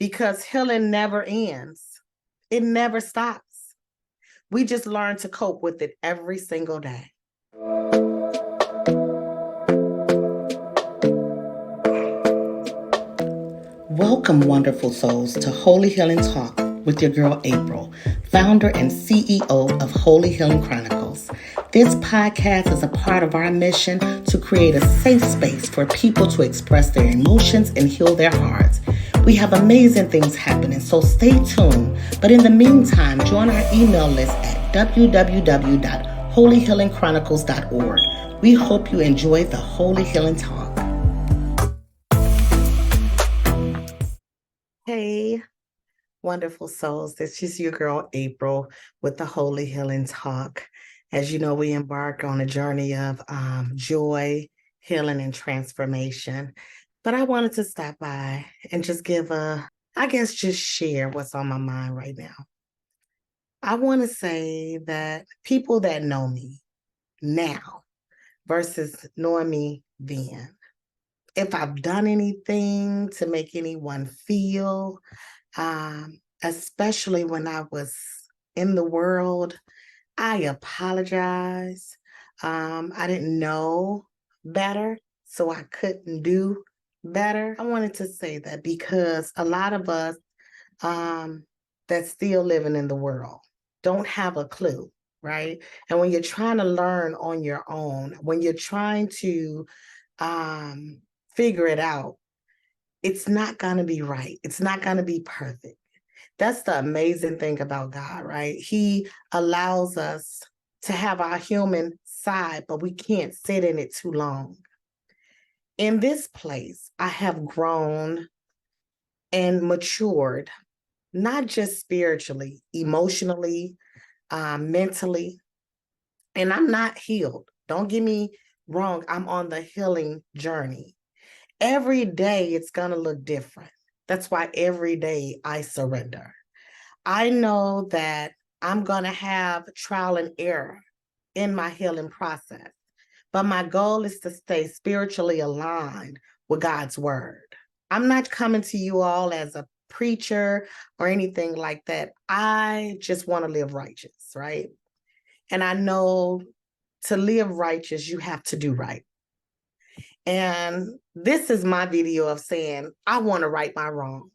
because healing never ends. It never stops. We just learn to cope with it every single day. Welcome, wonderful souls, to Holy Healing Talk with your girl April, founder and CEO of Holy Healing Chronicles. This podcast is a part of our mission to create a safe space for people to express their emotions and heal their hearts. We have amazing things happening, so stay tuned. But in the meantime, join our email list at www.holyhealingchronicles.org. We hope you enjoy the Holy Healing Talk. Hey, wonderful souls. This is your girl April with the Holy Healing Talk. As you know, we embark on a journey of joy, healing, and transformation. But I wanted to stop by and just just share what's on my mind right now. I want to say that people that know me now versus knowing me then, if I've done anything to make anyone feel, especially when I was in the world, I apologize. I didn't know better, so I couldn't do better. I wanted to say that because a lot of us that's still living in the world don't have a clue, right? And when you're trying to learn on your own, when you're trying to figure it out, it's not going to be right. It's not going to be perfect. That's the amazing thing about God, right? He allows us to have our human side, but we can't sit in it too long. In this place, I have grown and matured, not just spiritually, emotionally, mentally, and I'm not healed. Don't get me wrong. I'm on the healing journey. Every day it's going to look different. That's why every day I surrender. I know that I'm going to have trial and error in my healing process, but my goal is to stay spiritually aligned with God's word. I'm not coming to you all as a preacher or anything like that. I just want to live righteous, right? And I know to live righteous, you have to do right. And this is my video of saying, I want to right my wrongs.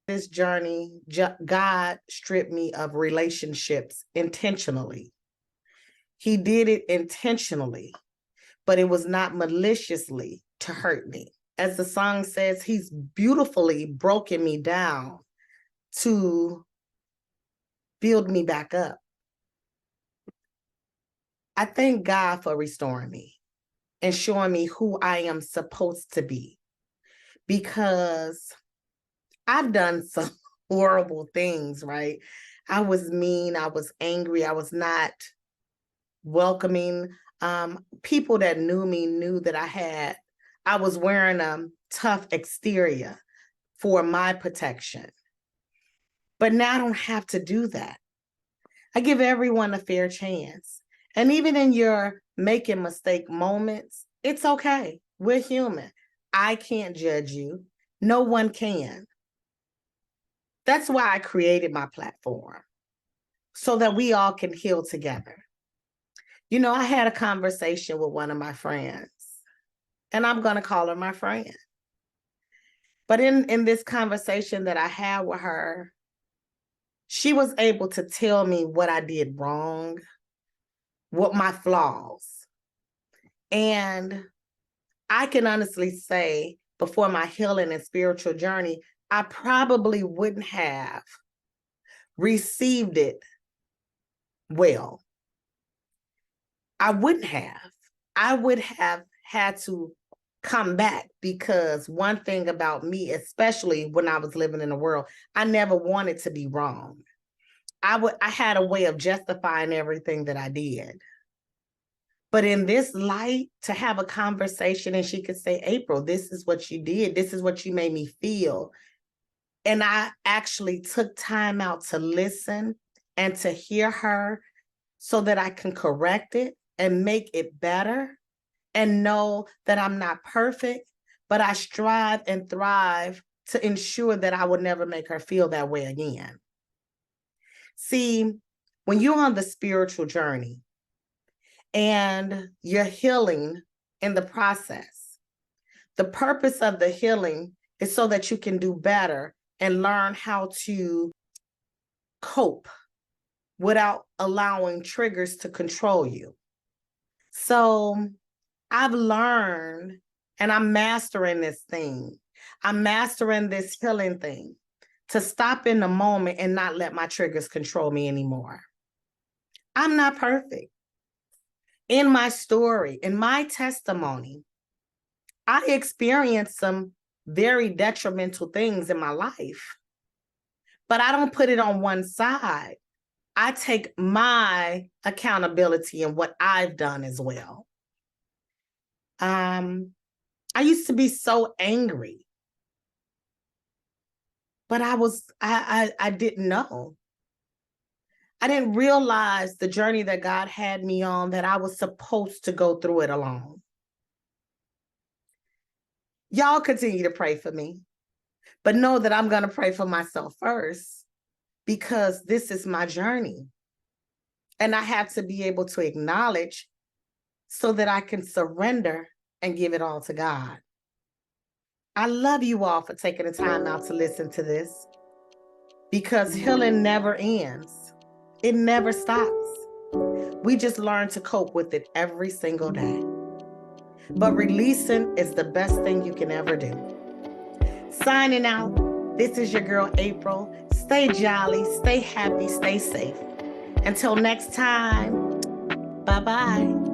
This journey, God stripped me of relationships intentionally. He did it intentionally, but it was not maliciously to hurt me. As the song says, he's beautifully broken me down to build me back up. I thank God for restoring me and showing me who I am supposed to be, because I've done some horrible things, right? I was mean, I was angry, I was not welcoming. People that knew me knew that I was wearing a tough exterior for my protection. But now I don't have to do that. I give everyone a fair chance. And even in your making mistake moments, it's okay. We're human. I can't judge you. No one can. That's why I created my platform, so that we all can heal together. You know, I had a conversation with one of my friends, and I'm going to call her my friend. But in this conversation that I had with her, she was able to tell me what I did wrong, what my flaws. And I can honestly say, before my healing and spiritual journey, I probably wouldn't have received it well. I wouldn't have. I would have had to come back, because one thing about me, especially when I was living in the world, I never wanted to be wrong. I had a way of justifying everything that I did. But in this light, to have a conversation and she could say, April, this is what you did. This is what you made me feel. And I actually took time out to listen and to hear her so that I can correct it and make it better, and know that I'm not perfect, but I strive and thrive to ensure that I would never make her feel that way again. See, when you're on the spiritual journey and you're healing in the process, the purpose of the healing is so that you can do better and learn how to cope without allowing triggers to control you. So I've learned, and I'm mastering this thing. I'm mastering this healing thing to stop in the moment and not let my triggers control me anymore. I'm not perfect. In my story, in my testimony, I experienced some very detrimental things in my life, but I don't put it on one side. I take my accountability and what I've done as well. I used to be so angry, but I didn't know. I didn't realize the journey that God had me on, that I was supposed to go through it alone. Y'all continue to pray for me, but know that I'm going to pray for myself first, because this is my journey. And I have to be able to acknowledge so that I can surrender and give it all to God. I love you all for taking the time out to listen to this, because healing never ends. It never stops. We just learn to cope with it every single day. But releasing is the best thing you can ever do. Signing out, this is your girl, April. Stay jolly, stay happy, stay safe. Until next time, bye-bye.